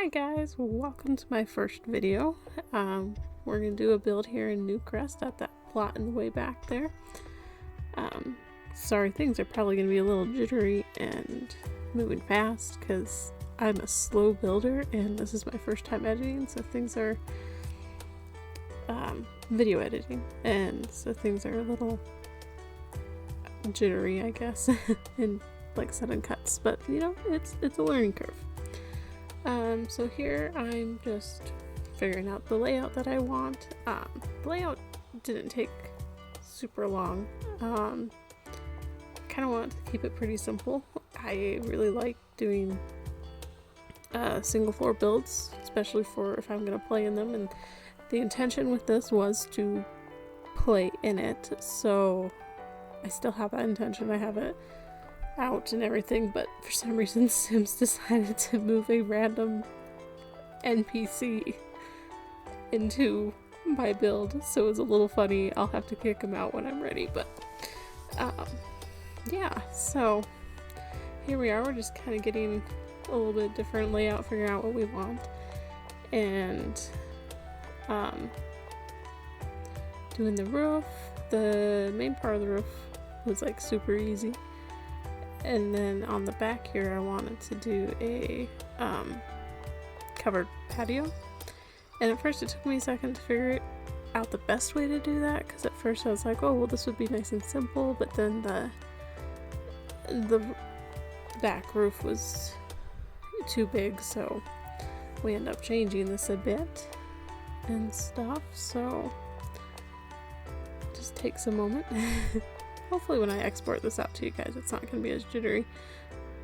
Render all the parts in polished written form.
Hi guys, welcome to my first video. We're going to do a build here in NewCrest at that plot in the way back there. Sorry, things are probably going to be a little jittery and moving fast because I'm a slow builder and this is my first time editing, so things are video editing, and so things are a little jittery, I guess, and like sudden cuts, but you know, it's a learning curve. So here I'm just figuring out the layout that I want. The layout didn't take super long. Kind of want to keep it pretty simple. I really like doing single floor builds, especially for if I'm going to play in them, and the intention with this was to play in it, so I still have that intention. I have it out and everything, but for some reason Sims decided to move a random NPC into my build, so it was a little funny. I'll have to kick him out when I'm ready, but yeah, so here we are. We're just kind of getting a little bit different layout, figuring out what we want, and doing the roof. The main part of the roof was like super easy. And then on the back here, I wanted to do a covered patio. And at first it took me a second to figure out the best way to do that, because at first I was like, oh, well, this would be nice and simple, but then the back roof was too big, so we end up changing this a bit and stuff, so just takes a moment. Hopefully when I export this out to you guys, it's not going to be as jittery.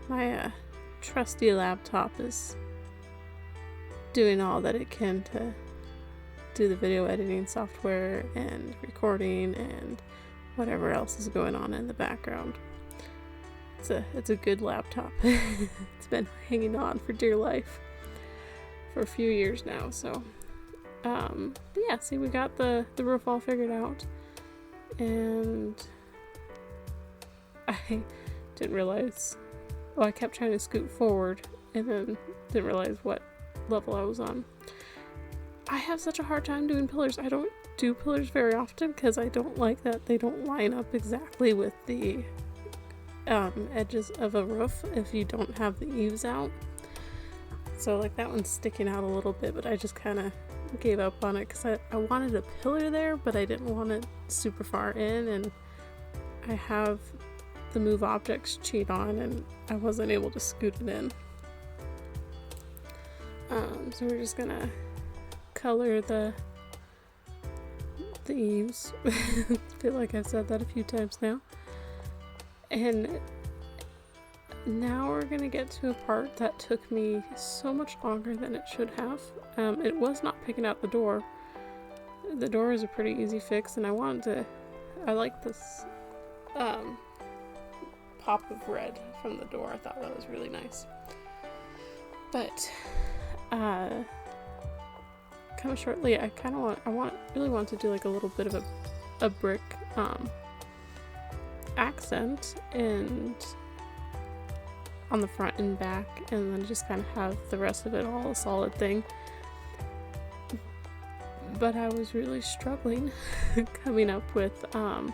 My trusty laptop is doing all that it can to do the video editing software and recording and whatever else is going on in the background. It's a good laptop. It's been hanging on for dear life for a few years now, so yeah, see, we got the roof all figured out, and I didn't realize, well, I kept trying to scoot forward and then didn't realize what level I was on. I have such a hard time doing pillars. I don't do pillars very often because I don't like that they don't line up exactly with the edges of a roof if you don't have the eaves out. So like that one's sticking out a little bit, but I just kind of gave up on it because I wanted a pillar there, but I didn't want it super far in, and I have the move objects cheat on and I wasn't able to scoot it in. So we're just gonna color the eaves. I feel like I've said that a few times now. And now we're gonna get to a part that took me so much longer than it should have. It was not picking out the door. The door is a pretty easy fix, and I like this pop of red from the door. I thought that was really nice. But kind of shortly, I really want to do like a little bit of a brick accent and on the front and back, and then just kind of have the rest of it all a solid thing. But I was really struggling coming up with how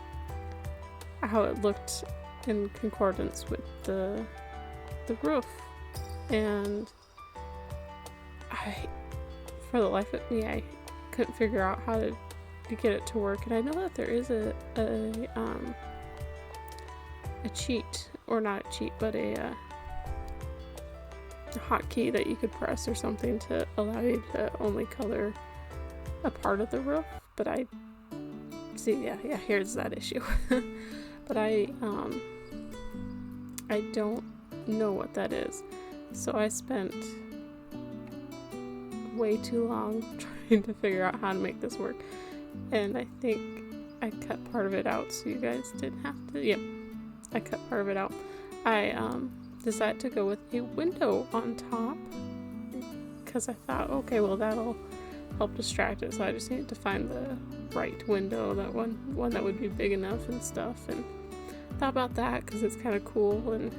it looked in concordance with the roof, and for the life of me, I couldn't figure out how to get it to work. And I know that there is a cheat, or not a cheat, but a hotkey that you could press or something to allow you to only color a part of the roof. But I see, yeah, here's that issue. But I don't know what that is, so I spent way too long trying to figure out how to make this work, and I think I cut part of it out so you guys didn't have to. Yep, I cut part of it out. I decided to go with a window on top because I thought, okay, well, that'll help distract it, so I just needed to find the right window, that one that would be big enough and stuff, and thought about that because it's kind of cool and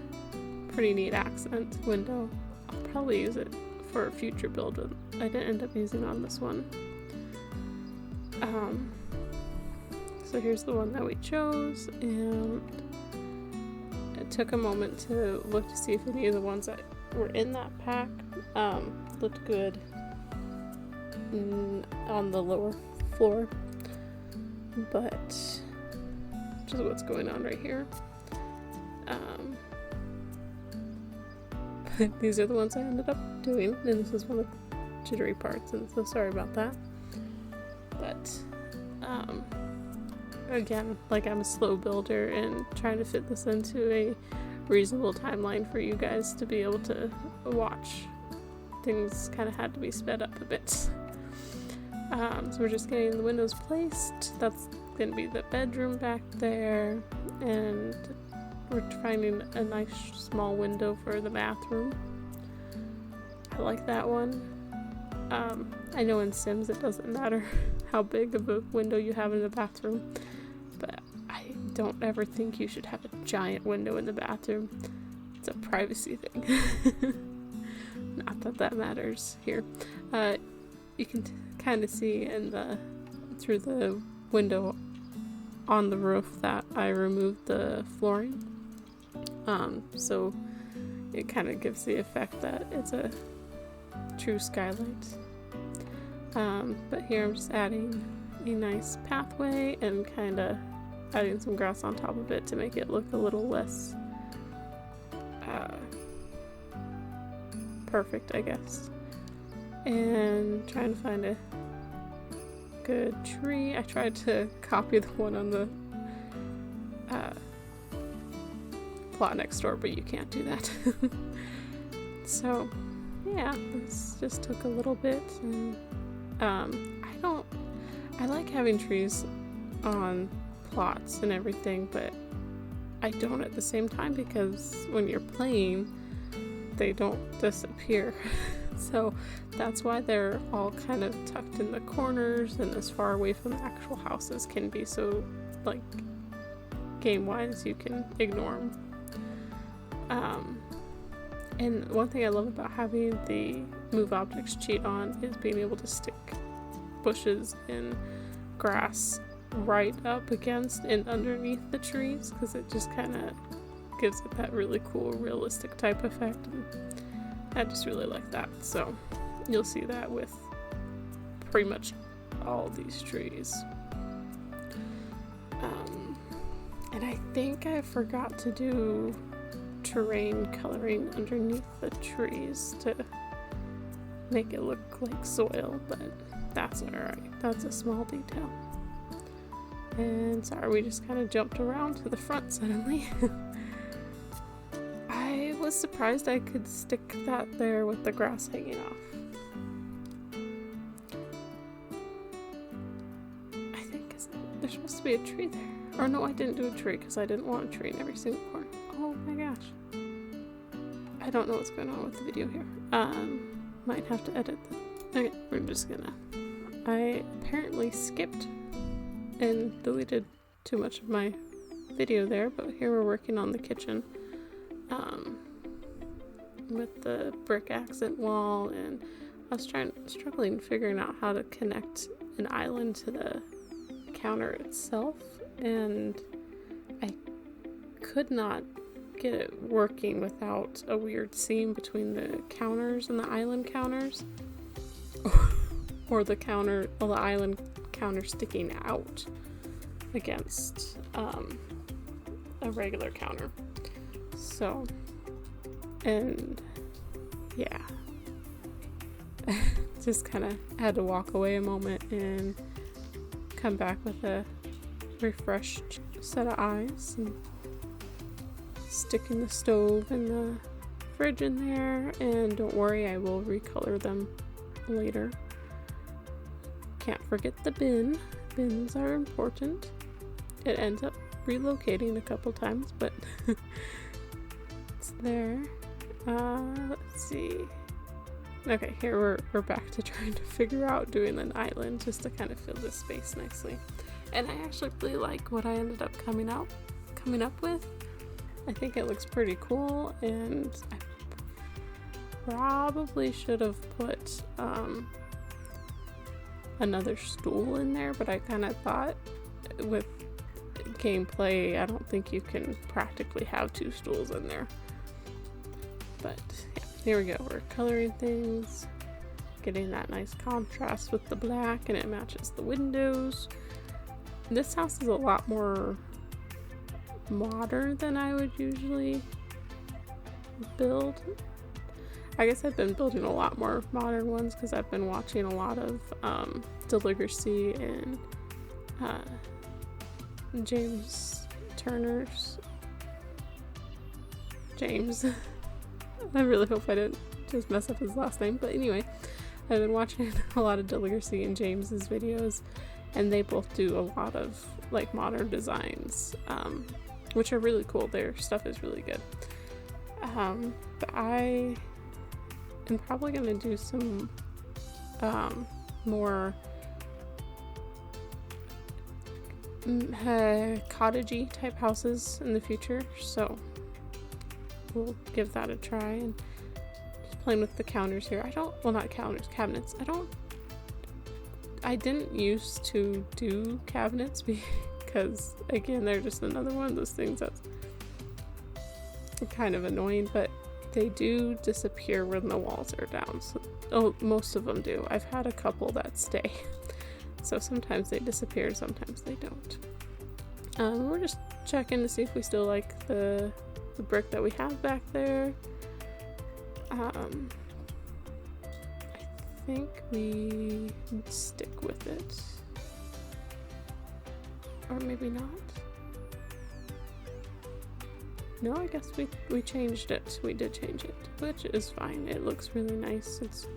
pretty neat accent window. I'll probably use it for a future build, but I didn't end up using on this one. So here's the one that we chose, and it took a moment to look to see if any of the ones that were in that pack looked good on the lower floor, but which is what's going on right here. But these are the ones I ended up doing, and this is one of the jittery parts, and so sorry about that. But again, like, I'm a slow builder and trying to fit this into a reasonable timeline for you guys to be able to watch. Things kind of had to be sped up a bit. So we're just getting the windows placed. That's going to be the bedroom back there, and we're finding a nice small window for the bathroom. I like that one. I know in Sims it doesn't matter how big of a window you have in the bathroom, but I don't ever think you should have a giant window in the bathroom. It's a privacy thing. Not that that matters here. You can kind of see through the window on the roof that I removed the flooring. So it kind of gives the effect that it's a true skylight. But here I'm just adding a nice pathway and kind of adding some grass on top of it to make it look a little less perfect, I guess. And trying to find a good tree. I tried to copy the one on the plot next door, but you can't do that. So yeah, this just took a little bit, and I like having trees on plots and everything, but I don't at the same time, because when you're playing they don't disappear. So that's why they're all kind of tucked in the corners and as far away from the actual house as can be, so like game wise you can ignore them. And one thing I love about having the move objects cheat on is being able to stick bushes and grass right up against and underneath the trees, because it just kind of gives it that really cool realistic type effect, and I just really like that. So you'll see that with pretty much all these trees. And I think I forgot to do terrain coloring underneath the trees to make it look like soil, but that's alright. That's a small detail. And sorry, we just kind of jumped around to the front suddenly. I was surprised I could stick that there with the grass hanging off. I think there's supposed to be a tree there. Or no, I didn't do a tree because I didn't want a tree in every single corner. Oh my gosh. I don't know what's going on with the video here. Might have to edit that. Okay, we're just gonna... I apparently skipped and deleted too much of my video there, but here we're working on the kitchen. With the brick accent wall, and I was struggling figuring out how to connect an island to the counter itself, and I could not get it working without a weird seam between the counters and the island counters, or the island counter sticking out against a regular counter. So, and yeah, just kind of had to walk away a moment and come back with a refreshed set of eyes, and sticking the stove and the fridge in there. And don't worry, I will recolor them later. Can't forget the bin. Bins are important. It ends up relocating a couple times, but it's there. Let's see. Okay, here we're back to trying to figure out doing an island just to kind of fill this space nicely. And I actually really like what I ended up coming up with. I think it looks pretty cool, and probably should have put another stool in there, but I kind of thought with gameplay, I don't think you can practically have 2 stools in there. But yeah, here we go. We're coloring things, getting that nice contrast with the black, and it matches the windows. This house is a lot more modern than I would usually build. I guess I've been building a lot more modern ones because I've been watching a lot of Deligracy and James Turner's James. I really hope I didn't just mess up his last name, but anyway, I've been watching a lot of Deligracy and James's videos, and they both do a lot of like modern designs, which are really cool. Their stuff is really good. But I am probably gonna do some more cottagey type houses in the future, so we'll give that a try. And just playing with the counters here. Not counters, cabinets. I didn't used to do cabinets because again, they're just another one of those things that's kind of annoying, but they do disappear when the walls are down. So most of them do. I've had a couple that stay. So sometimes they disappear, sometimes they don't. We're just checking to see if we still like the brick that we have back there. I think we stick with it. Or maybe not. No, I guess we changed it. We did change it, which is fine. It looks really nice. It's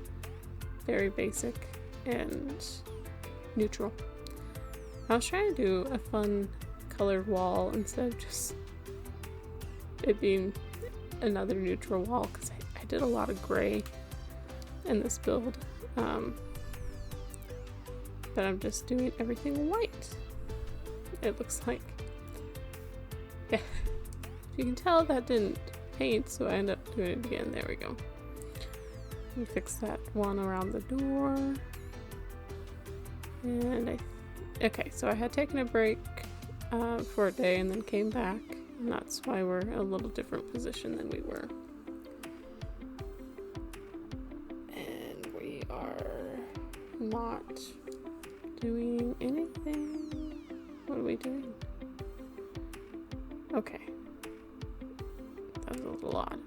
very basic and neutral. I was trying to do a fun colored wall instead of just it being another neutral wall, because I did a lot of gray in this build, but I'm just doing everything white. It looks like, yeah, you can tell that didn't paint, so I ended up doing it again. There we go. We fix that one around the door. And okay, so I had taken a break for a day and then came back, and that's why we're in a little different position than we were. And we are not doing anything. What are we doing? Okay. That was a little odd.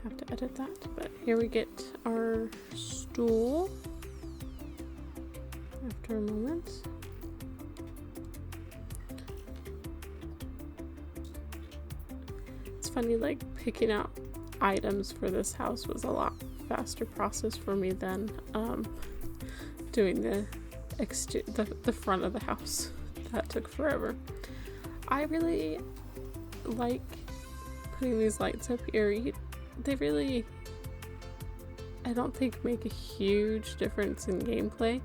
Have to edit that, but here we get our stool after a moment. It's funny, like picking out items for this house was a lot faster process for me than doing the front of the house. That took forever. I really like putting these lights up here. They really, I don't think make a huge difference in gameplay,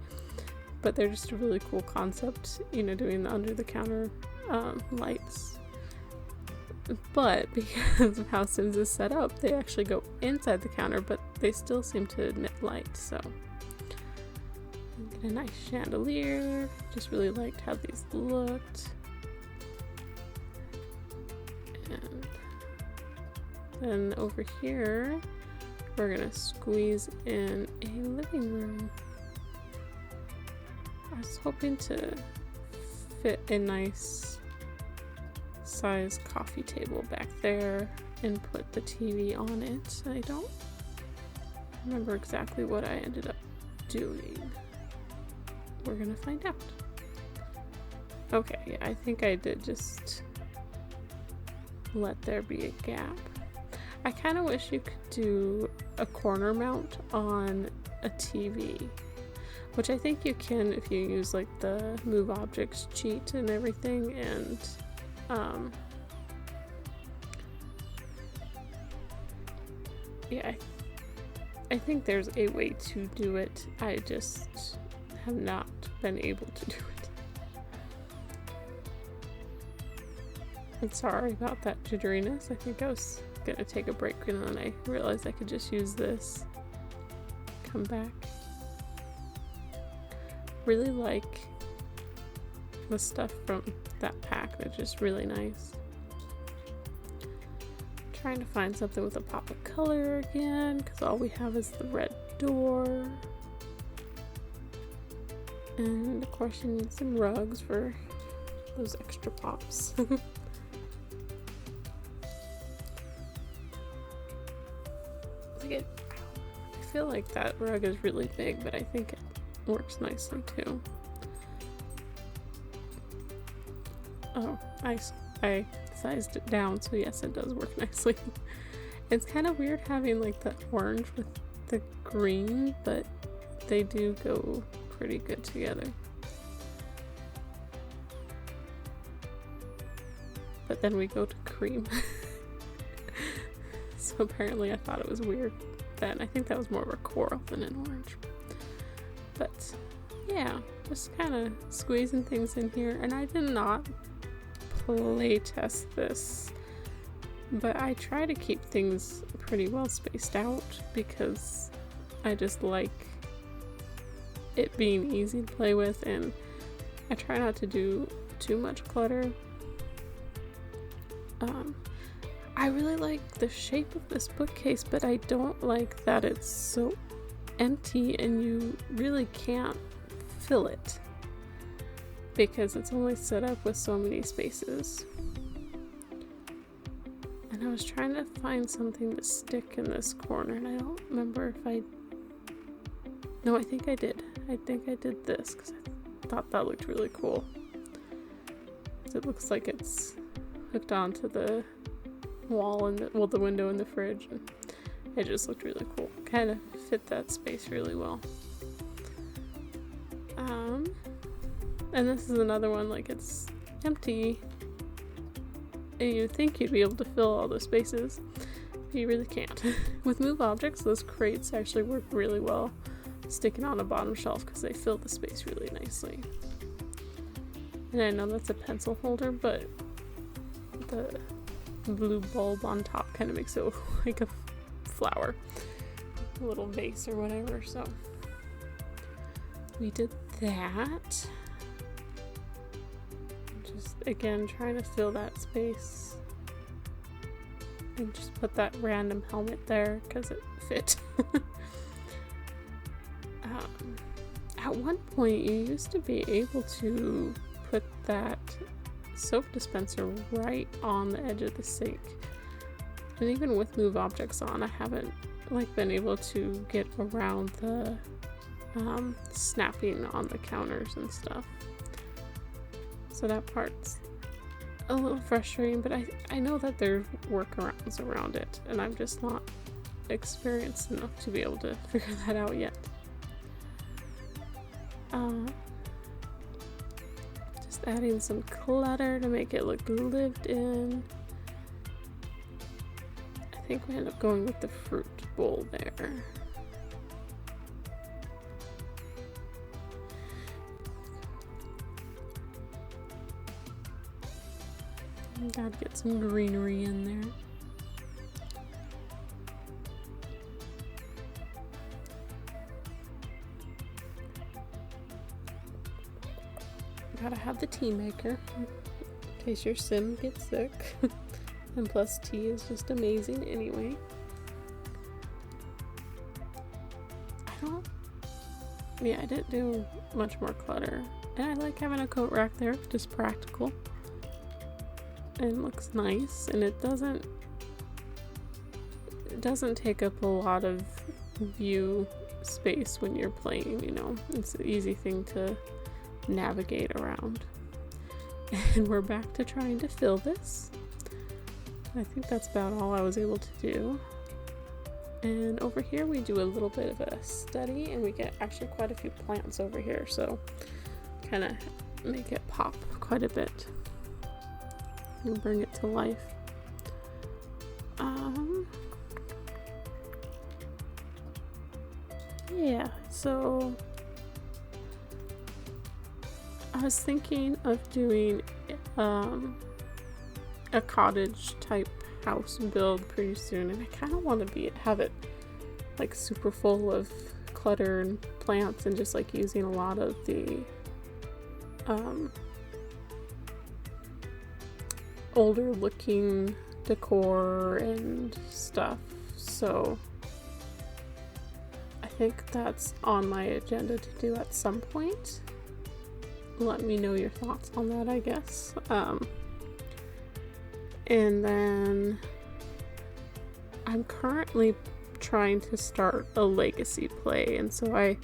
but they're just a really cool concept, you know, doing the under the counter lights. But because of how Sims is set up, they actually go inside the counter, but they still seem to emit light, so get a nice chandelier. Just really liked how these looked. And then over here, we're gonna squeeze in a living room. I was hoping to fit a nice size coffee table back there and put the TV on it. I don't remember exactly what I ended up doing. We're gonna find out. Okay, yeah, I think I did just let there be a gap. I kind of wish you could do a corner mount on a TV, which I think you can if you use like the move objects cheat and everything, and yeah, I think there's a way to do it. I just have not been able to do it. I'm sorry about that jitteriness. I think I was gonna take a break, and then I realized I could just use this. Come back. Really like the stuff from that pack. They're just really nice. Trying to find something with a pop of color again, because all we have is the red door. And of course you need some rugs for those extra pops. I feel like that rug is really big, but I think it works nicely too. Oh, I sized it down, so yes, it does work nicely. It's kind of weird having like the orange with the green, but they do go pretty good together. But then we go to cream. So apparently I thought it was weird then. I think that was more of a coral than an orange. But yeah, just kind of squeezing things in here. And I did not play test this, but I try to keep things pretty well spaced out because I just like it being easy to play with, and I try not to do too much clutter. I really like the shape of this bookcase, but I don't like that it's so empty and you really can't fill it because it's only set up with so many spaces. And I was trying to find something to stick in this corner, and I don't remember if I think I did. I think I did this because I thought that looked really cool. It looks like it's hooked onto the wall and the window in the fridge, and it just looked really cool. Kind of fit that space really well. And this is another one, like it's empty and you'd think you'd be able to fill all the spaces, but you really can't. With move objects, those crates actually work really well sticking on a bottom shelf because they fill the space really nicely. And I know that's a pencil holder, but the blue bulb on top kind of makes it look like a flower, a little vase or whatever. So we did that. Just again trying to fill that space and just put that random helmet there because it fit. At one point you used to be able to put that soap dispenser right on the edge of the sink, and even with move objects on, I haven't been able to get around the snapping on the counters and stuff, so that part's a little frustrating, but I know that there's workarounds around it, and I'm just not experienced enough to be able to figure that out yet. Just adding some clutter to make it look lived in. I think we end up going with the fruit bowl there. Gotta get some greenery in there. Gotta have the tea maker in case your sim gets sick. And plus tea is just amazing anyway. I didn't do much more clutter. And I like having a coat rack there, just practical. And looks nice, and it doesn't take up a lot of view space when you're playing, you know. It's an easy thing to navigate around. And we're back to trying to fill this. I think that's about all I was able to do. And over here we do a little bit of a study, and we get actually quite a few plants over here, so kind of make it pop quite a bit and bring it to life. Yeah, so I was thinking of doing a cottage type house build pretty soon, and I kind of want to have it like super full of clutter and plants, and just like using a lot of the older looking decor and stuff. So I think that's on my agenda to do at some point. Let me know your thoughts on that, I guess. And then I'm currently trying to start a legacy play, and so I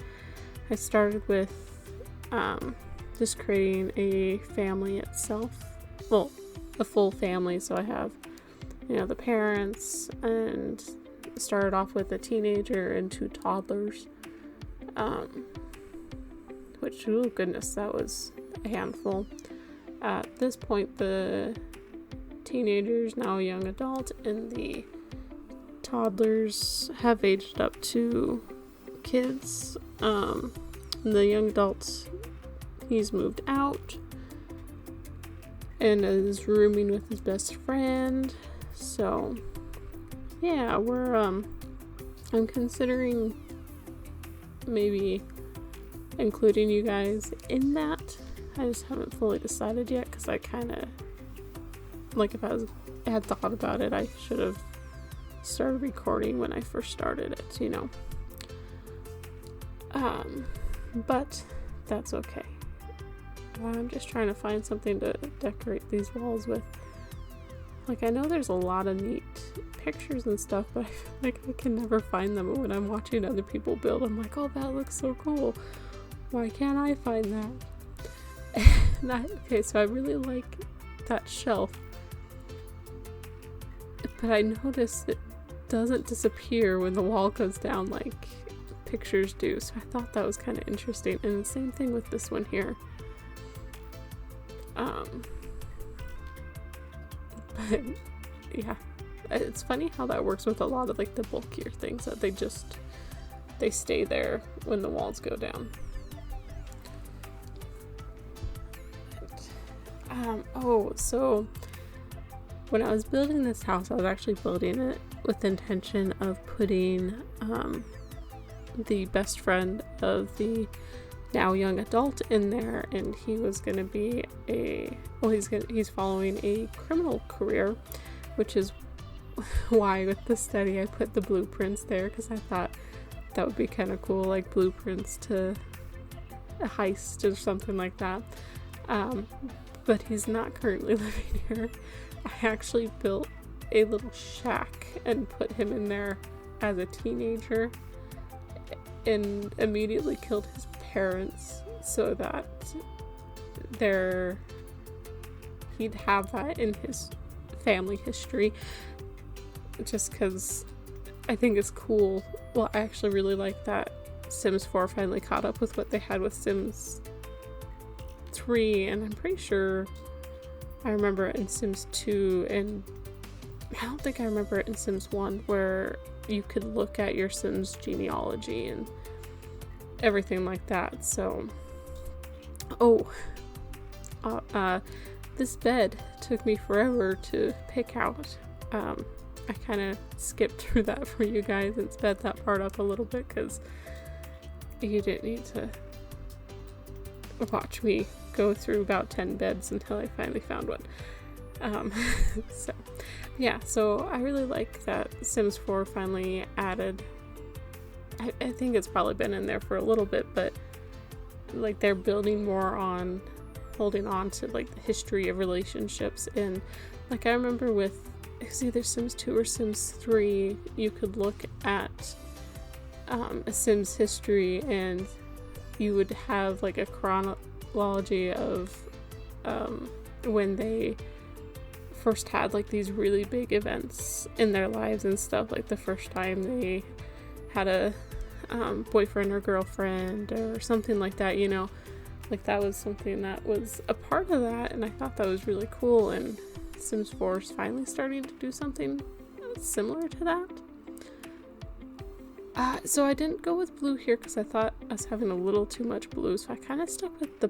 started with just creating a family itself. Well, a full family, so I have, the parents, and started off with a teenager and 2 toddlers. Which, oh goodness, that was a handful. At this point, the teenagers, now a young adult, and the toddlers have aged up to kids. The young adult, he's moved out and is rooming with his best friend. So yeah, I'm considering maybe including you guys in that. I just haven't fully decided yet, because I kind of, like, if I had thought about it, I should have started recording when I first started it, but that's okay. I'm just trying to find something to decorate these walls with. Like, I know there's a lot of neat pictures and stuff, but I feel like I can never find them. When I'm watching other people build, I'm like, oh, that looks so cool. Why can't I find that? Okay, so I really like that shelf, but I noticed it doesn't disappear when the wall goes down like pictures do, so I thought that was kind of interesting. And the same thing with this one here. But yeah, it's funny how that works with a lot of like the bulkier things, that they stay there when the walls go down. So when I was building this house, I was actually building it with the intention of putting the best friend of the now young adult in there, and he was going to be he's following a criminal career, which is why with the study I put the blueprints there, because I thought that would be kind of cool, like blueprints to a heist or something like that. But he's not currently living here. I actually built a little shack and put him in there as a teenager, and immediately killed his parents so that he'd have that in his family history, just because I think it's cool. Well, I actually really like that Sims 4 finally caught up with what they had with Sims 3, and I'm pretty sure I remember it in Sims 2, and I don't think I remember it in Sims 1, where you could look at your Sims genealogy and everything like that. So this bed took me forever to pick out. I kind of skipped through that for you guys and sped that part up a little bit, because you didn't need to watch me go through about 10 beds until I finally found one. So I really like that Sims 4 finally added, I think it's probably been in there for a little bit, but like they're building more on holding on to like the history of relationships. And like I remember with, it was either Sims 2 or Sims 3, you could look at a Sims history, and you would have like a chronology of when they first had like these really big events in their lives and stuff, like the first time they had a boyfriend or girlfriend or something like that, like that was something that was a part of that, and I thought that was really cool. And Sims 4 is finally starting to do something similar to that. So I didn't go with blue here because I thought I was having a little too much blue, so I kind of stuck with the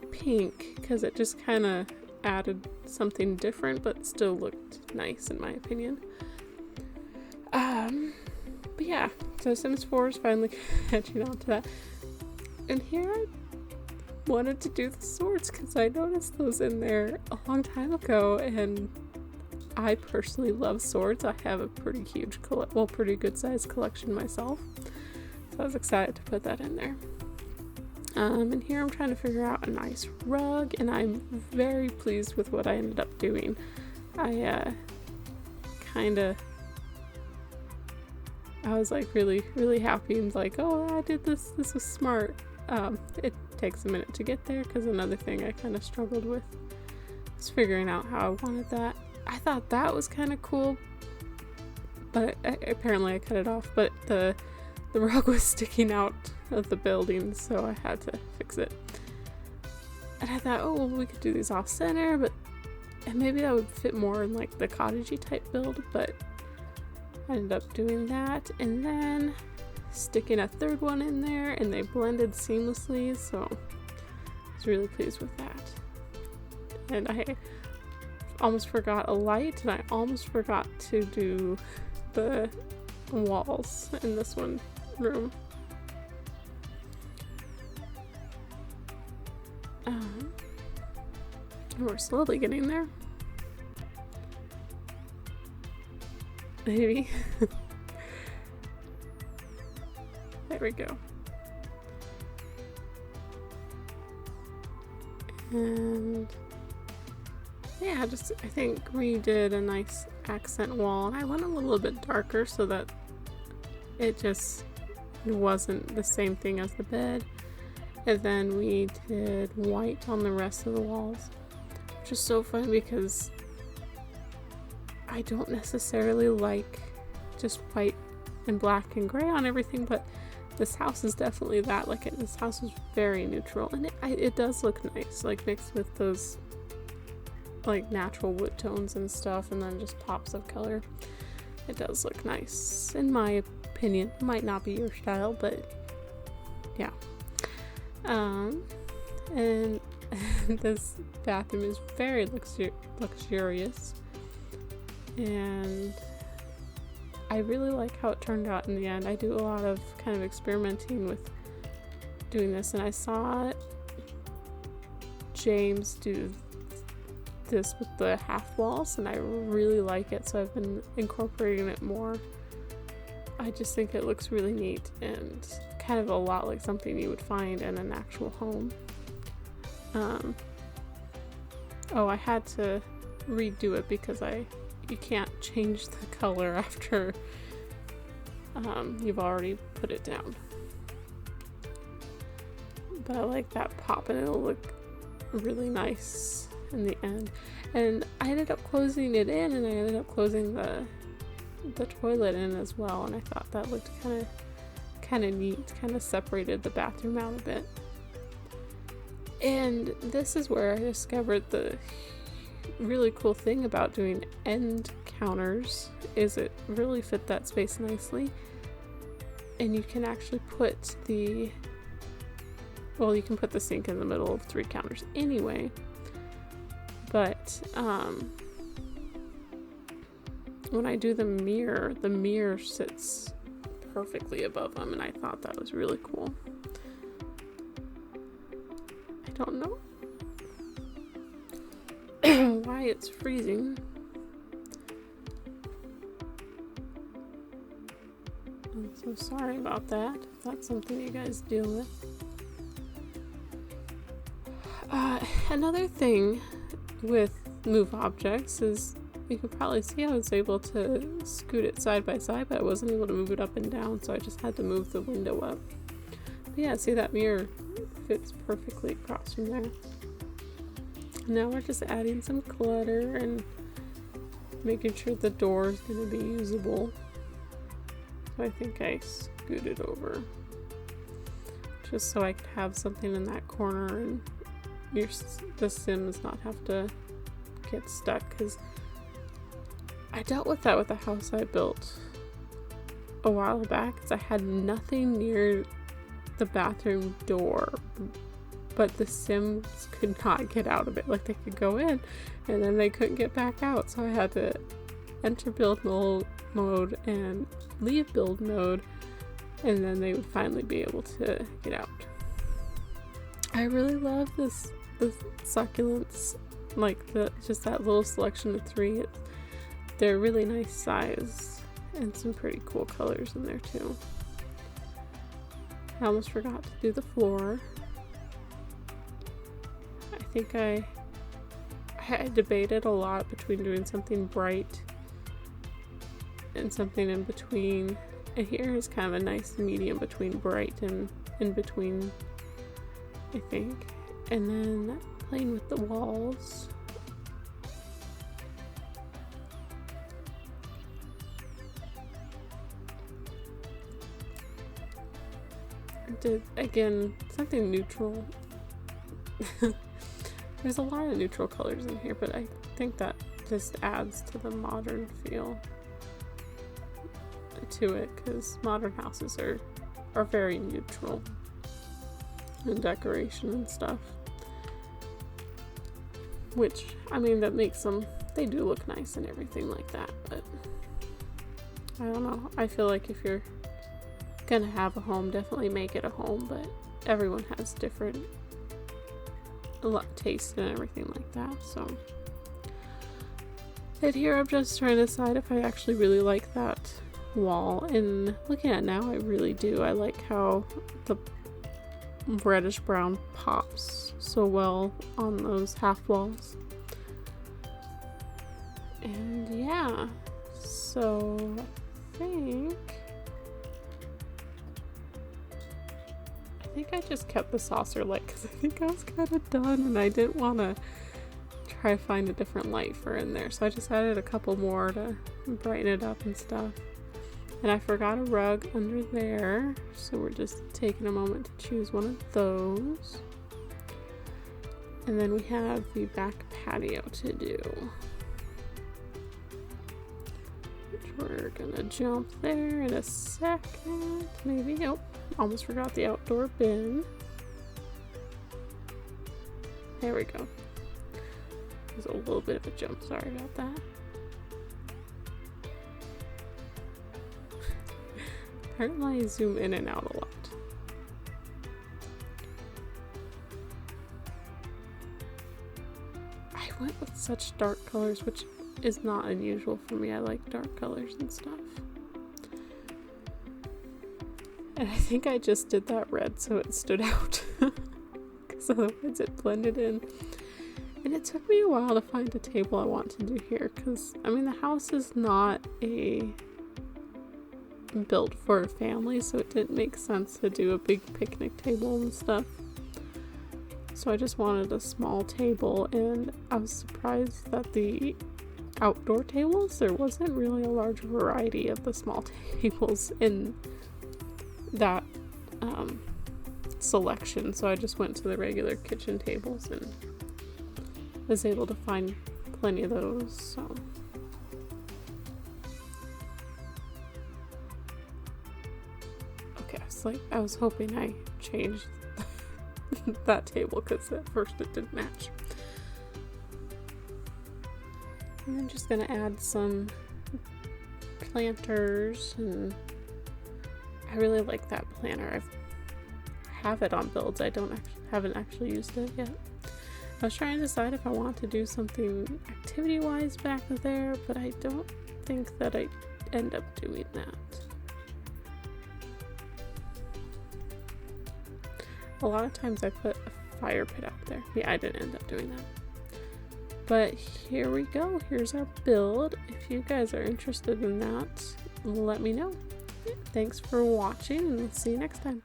pink because it just kind of added something different, but still looked nice in my opinion. But yeah, so Sims 4 is finally catching on to that. And here I wanted to do the swords because I noticed those in there a long time ago, and I personally love swords. I have a pretty huge, pretty good sized collection myself. So I was excited to put that in there. And here I'm trying to figure out a nice rug, and I'm very pleased with what I ended up doing. I was like really, really happy and like, oh, I did this. This was smart. It takes a minute to get there because another thing I kind of struggled with was figuring out how I wanted that. I thought that was kind of cool, but apparently I cut it off. But the rug was sticking out of the building, so I had to fix it. And I thought, oh, well, we could do these off center, and maybe that would fit more in like the cottagey type build, but I ended up doing that and then sticking a third one in there, and they blended seamlessly, so I was really pleased with that. And I almost forgot a light, and I almost forgot to do the walls in this one room. We're slowly getting there. Maybe. There we go. And yeah, I think redid a nice accent wall, and I went a little bit darker so that it just wasn't the same thing as the bed. And then we did white on the rest of the walls, which is so fun because I don't necessarily like just white and black and gray on everything, but this house is definitely that. Like, this house is very neutral, and it does look nice, like mixed with those like natural wood tones and stuff, and then just pops of color. It does look nice, in my opinion. It might not be your style, but yeah. And this bathroom is very luxurious, and I really like how it turned out in the end. I do a lot of kind of experimenting with doing this, and I saw James do this with the half walls, and I really like it, so I've been incorporating it more. I just think it looks really neat and kind of a lot like something you would find in an actual home. I had to redo it because you can't change the color after you've already put it down. But I like that pop, and it'll look really nice in the end. And I ended up closing it in, and I ended up closing the toilet in as well, and I thought that looked kind of neat, kind of separated the bathroom out a bit. And this is where I discovered the really cool thing about doing end counters is it really fit that space nicely, and you can actually put you can put the sink in the middle of 3 counters anyway, but when I do the mirror sits perfectly above them, and I thought that was really cool. I don't know why it's freezing. I'm so sorry about that, if that's something you guys deal with. Another thing with move objects is you can probably see I was able to scoot it side by side, but I wasn't able to move it up and down, so I just had to move the window up. But yeah, see, that mirror fits perfectly across from there. Now we're just adding some clutter and making sure the door is going to be usable. So I think I scooted over just so I could have something in that corner and the Sims not have to get stuck, because I dealt with that with the house I built a while back, because I had nothing near the bathroom door but the Sims could not get out of it. Like, they could go in and then they couldn't get back out, so I had to enter build mode and leave build mode, and then they would finally be able to get out. I really love the succulents, like just that little selection of 3. They're really nice size and some pretty cool colors in there too. I almost forgot to do the floor. I think I debated a lot between doing something bright and something in between. And here is kind of a nice medium between bright and in between, I think. And then playing with the walls. Did again something neutral. There's a lot of neutral colors in here, but I think that just adds to the modern feel to it, because modern houses are very neutral in decoration and stuff, which, I mean, that makes them, they do look nice and everything like that, but I don't know. I feel like if you're gonna have a home, definitely make it a home, but everyone has different taste and everything like that. So, and here I'm just trying to decide if I actually really like that wall, and looking at it now, I really do. I like how the reddish brown pops so well on those half walls. And yeah, so I think I just kept the saucer light because I think I was kind of done and I didn't want to try to find a different light for in there. So I just added a couple more to brighten it up and stuff. And I forgot a rug under there, so we're just taking a moment to choose one of those. And then we have the back patio to do, which we're gonna jump there in a second, maybe. Oh, almost forgot the outdoor bin. There we go. There's a little bit of a jump, sorry about that. Apparently I zoom in and out a lot. I went with such dark colors, which is not unusual for me. I like dark colors and stuff. And I think I just did that red so it stood out, because otherwise it blended in. And it took me a while to find a table I want to do here, because I mean, the house is not built for a family, so it didn't make sense to do a big picnic table and stuff. So I just wanted a small table, and I was surprised that the outdoor tables, there wasn't really a large variety of the small tables in that selection, so I just went to the regular kitchen tables and was able to find plenty of those. So okay, it's like I was hoping I changed that table because at first it didn't match. And I'm just gonna add some planters, and I really like that planter. I have it on builds. I haven't actually used it yet. I was trying to decide if I want to do something activity-wise back there, but I don't think that I end up doing that. A lot of times I put a fire pit out there. Yeah, I didn't end up doing that. But here we go. Here's our build. If you guys are interested in that, let me know. Thanks for watching, and we'll see you next time.